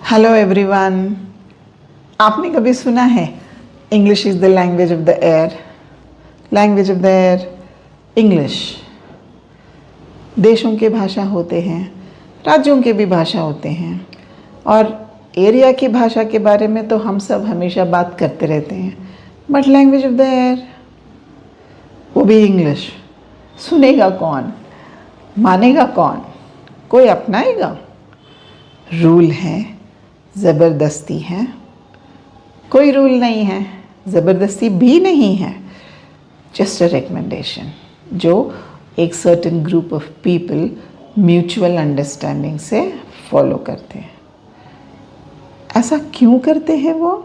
Hello everyone. आपने कभी सुना है English is the language of the air? Language of the air English. देशों के भाषा होते हैं, राज्यों के भी भाषा होते हैं, और एरिया की भाषा के बारे में तो हम सब हमेशा बात करते रहते हैं। But language of the air, वो भी इंग्लिश। सुनेगा कौन? मानेगा कौन? कोई अपनाएगा? रूल है, ज़बरदस्ती है? कोई रूल नहीं है, ज़बरदस्ती भी नहीं है। जस्ट अ रिकमेंडेशन जो एक certain group of people mutual understanding से फॉलो करते हैं। ऐसा क्यों करते हैं वो?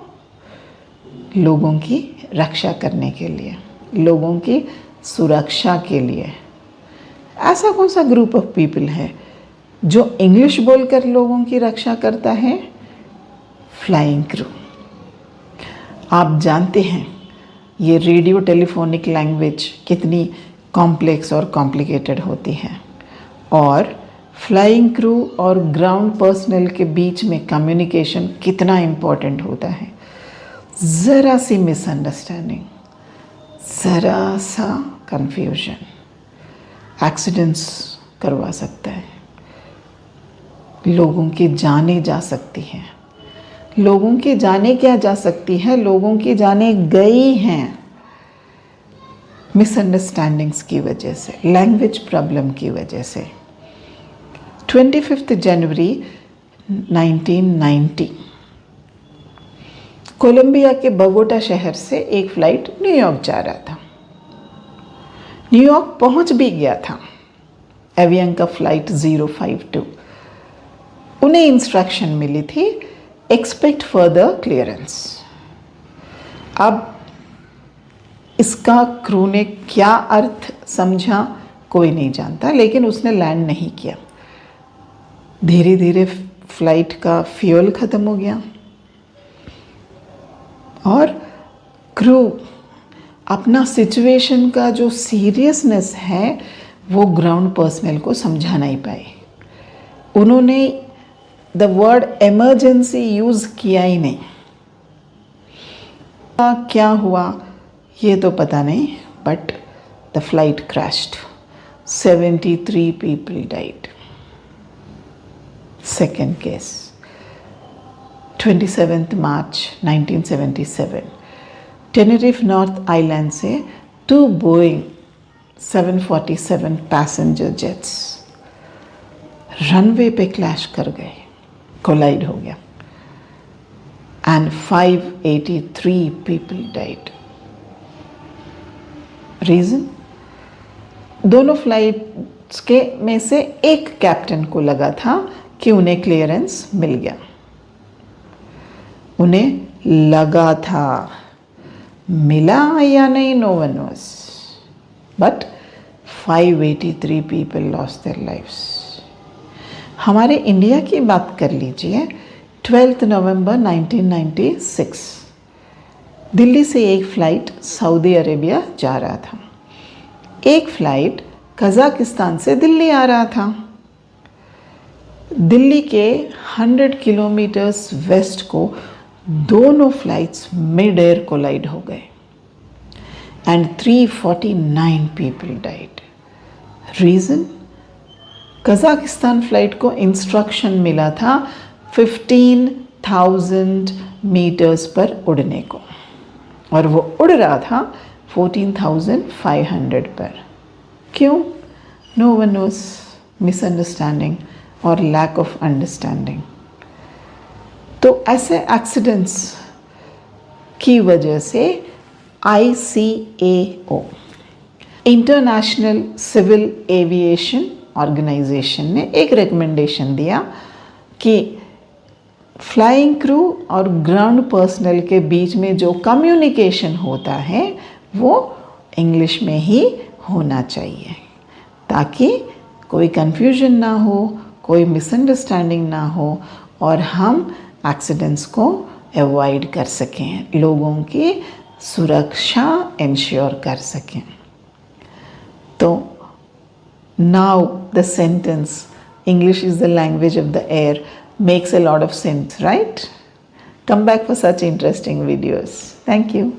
लोगों की रक्षा करने के लिए, लोगों की सुरक्षा के लिए। ऐसा कौन सा ग्रुप ऑफ पीपल है जो इंग्लिश बोलकर लोगों की रक्षा करता है? Flying crew. आप जानते हैं ये रेडियो टेलीफोनिक लैंग्वेज कितनी कॉम्प्लेक्स और कॉम्प्लिकेटेड होती है, और फ्लाइंग क्रू और ग्राउंड पर्सनल के बीच में कम्युनिकेशन कितना इम्पोर्टेंट होता है। ज़रा सी मिसअंडरस्टैंडिंग, ज़रा सा कंफ्यूजन एक्सीडेंट्स करवा सकता है। लोगों की जानें जा सकती हैं। लोगों की जानें क्या जा सकती है? लोगों की जानें गई हैं मिसअंडरस्टैंडिंग्स की वजह से, लैंग्वेज प्रॉब्लम की वजह से। 25 जनवरी 1990 कोलंबिया के बोगोटा शहर से एक फ़्लाइट न्यूयॉर्क जा रहा था। न्यूयॉर्क पहुंच भी गया था एवियन का फ़्लाइट 052। उन्हें इंस्ट्रक्शन मिली थी, एक्सपेक्ट फर्दर क्लियरेंस। अब इसका क्रू ने क्या अर्थ समझा कोई नहीं जानता, लेकिन उसने लैंड नहीं किया। धीरे धीरे फ्लाइट का फ्यूल ख़त्म हो गया और क्रू अपना सिचुएशन का जो सीरियसनेस है वो ग्राउंड पर्सनल को समझा नहीं पाए। उन्होंने द वर्ड एमरजेंसी यूज़ किया ही नहीं। क्या हुआ ये तो पता नहीं, but the flight crashed. 73 people died. Second case 27 March 1977 Tenerife north island से 2 बोइंग 747 पैसेंजर जेट्स रनवे पे क्लैश कर गए, कोलाइड हो गया, एंड 583 पीपल डाइड। रीज़न? दोनों फ्लाइट्स के में से एक कैप्टन को लगा था कि उन्हें क्लियरेंस मिल गया। उन्हें लगा था, मिला या नहीं no one knows, but 583 people lost their lives. हमारे इंडिया की बात कर लीजिए। 12 नवंबर 1996 दिल्ली से एक फ़्लाइट सऊदी अरेबिया जा रहा था। एक फ़्लाइट कज़ाकिस्तान से दिल्ली आ रहा था। दिल्ली के 100 किलोमीटर्स वेस्ट को दोनों फ्लाइट्स मिड एयर कोलाइड हो गए and 349 people died. Reason? Kazakhstan flight को इंस्ट्रक्शन मिला था 15,000 मीटर्स पर उड़ने को, और वो उड़ रहा था 14,500 पर। क्यों? No one knows. मिसअंडरस्टैंडिंग और लैक ऑफ अंडरस्टैंडिंग। तो ऐसे एक्सीडेंट्स की वजह से ICAO, international civil aviation organisation ने एक रिकमेंडेशन दिया कि फ्लाइंग क्रू और ग्राउंड पर्सनल के बीच में जो कम्युनिकेशन होता है वो इंग्लिश में ही होना चाहिए, ताकि कोई कंफ्यूजन ना हो, कोई मिसअंडरस्टैंडिंग ना हो, और हम एक्सीडेंट्स को अवॉइड कर सकें, लोगों की सुरक्षा इंश्योर कर सकें। तो now the sentence English is the language of the air makes a lot of sense, right? Come back for such interesting videos. Thank you.